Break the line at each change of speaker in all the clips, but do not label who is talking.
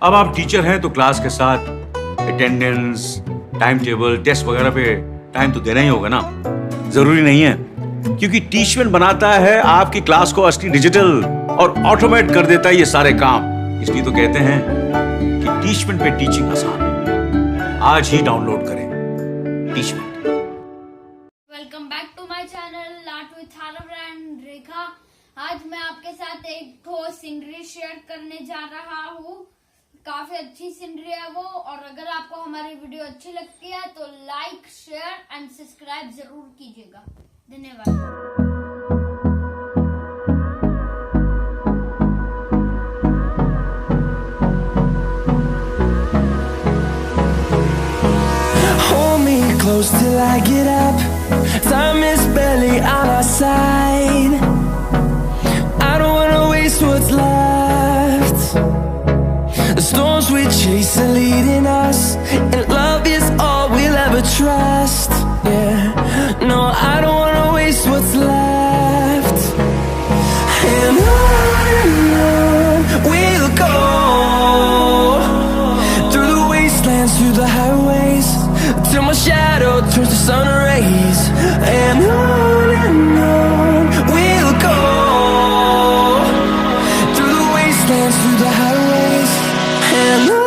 अब आप टीचर हैं तो क्लास के साथ अटेंडेंस, टाइम टेबल, टेस्ट वगैरह पे टाइम तो देना ही होगा ना। जरूरी नहीं है, क्योंकि टीचमेंट बनाता है आपकी क्लास को असली डिजिटल और ऑटोमेट कर देता है ये सारे काम। इसलिए तो कहते हैं कि टीचमेंट पे टीचिंग आसान है। आज ही डाउनलोड करें Teachmint.
Welcome back to my channel लाट विथ हारव एंड रेखा। आज मैं आपके साथ एक ठो सीनरी शेयर करने जा रहा हूँ। काफी अच्छी सीनरी है वो, और अगर आपको हमारी वीडियो अच्छी लगती है तो लाइक, शेयर एंड सब्सक्राइब जरूर कीजिएगा। धन्यवाद।
Close till I get up. Time is barely on our side. I don't wanna waste what's left. The storms we chase are leading us, and love is all we'll ever trust. Yeah, no, I don't wanna waste what's left. And on we'll go, through the wastelands, through the highways, till my shadow turns to sun rays. And on we'll go, through the wastelands, through the highways, and on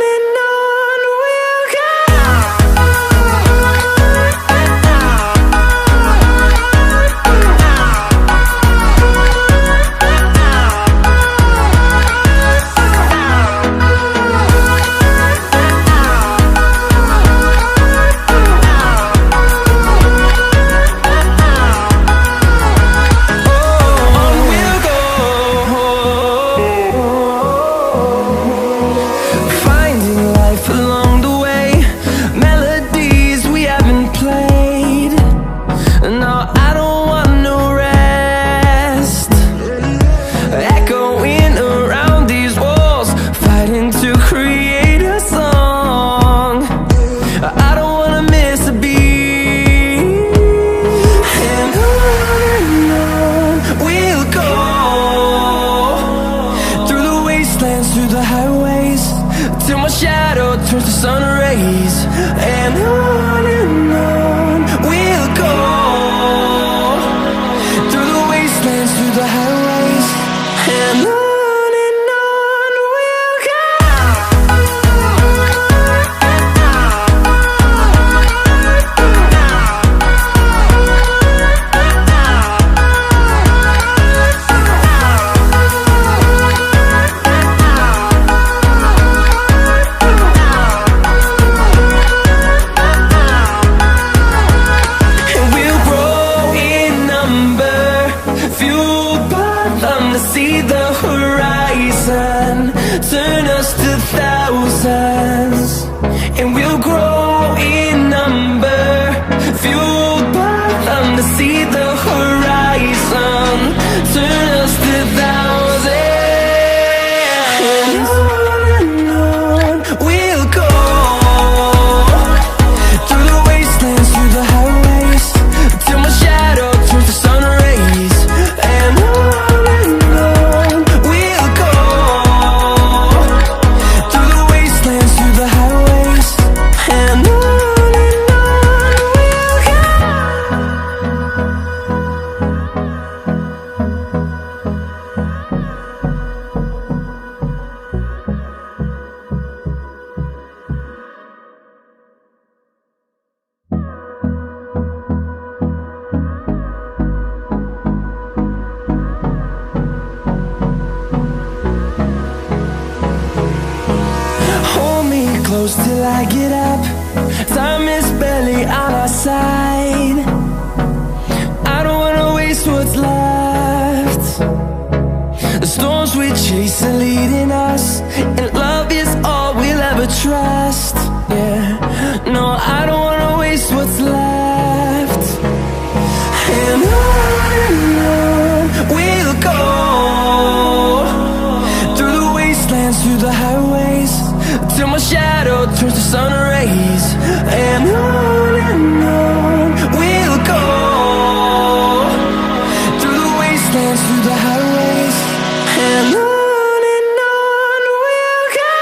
we'll go. Through the highways, till my shadow turns to sun rays. And on we'll go, through the wastelands, through the highways, and on we'll go. See the horizon, turn us to thousands, and we'll grow in number, fueled by them to see the horizon, turn us to thousands, and on we'll go, through the wastelands, through the highways, till my shadow turns to sun rays. And close till I get up. Time is barely on our side. I don't wanna waste what's left. The storms we chase are leading us, and love is all we'll ever trust. Yeah, no, I don't wanna waste what's left. And on we'll go, through the wastelands, through the highways, till my shadow turns to sun rays. And on we'll go, through the wastelands, through the highways, and on we'll go.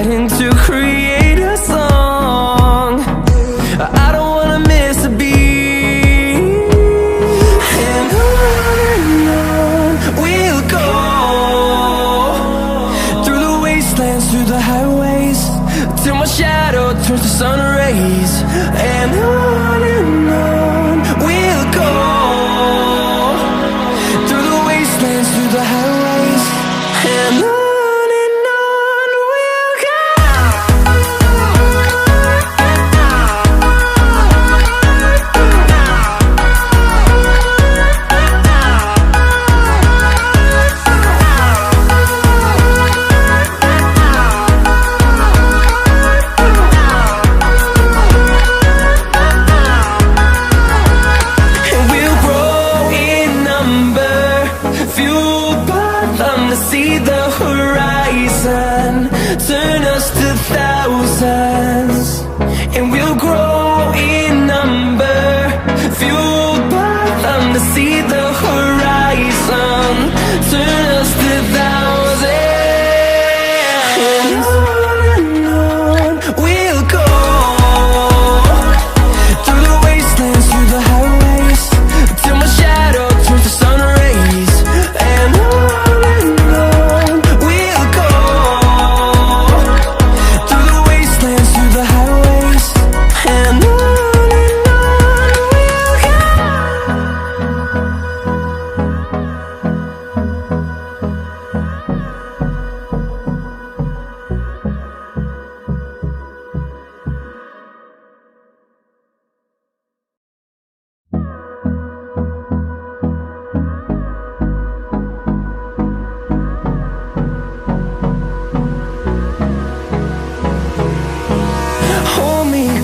fighting to create a song. I don't wanna miss a beat. And on we'll go, through the wastelands, through the highways, till my shadow turns to sun rays. And on we'll go, through the wastelands, through the highways, and on we'll go. See the horizon, turn us to thousands, and we'll grow in number, fueled by them to see the horizon, turn us to thousands, and on we'll go, through the wastelands, through the highways, till my shadow turns to sun rays. And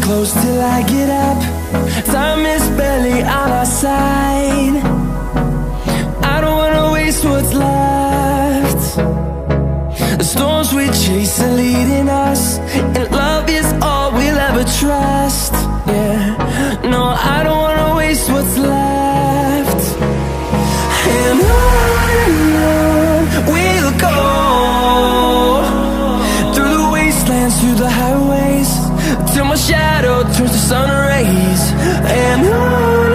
close till I get up. Time is barely on our side. I don't wanna waste what's left. The storms we chase are leading us, and love is all we'll ever trust. Yeah, no, I don't wanna waste what's left. And on we'll go, through the wastelands, through the highways, till my shadow turns to sun rays. And on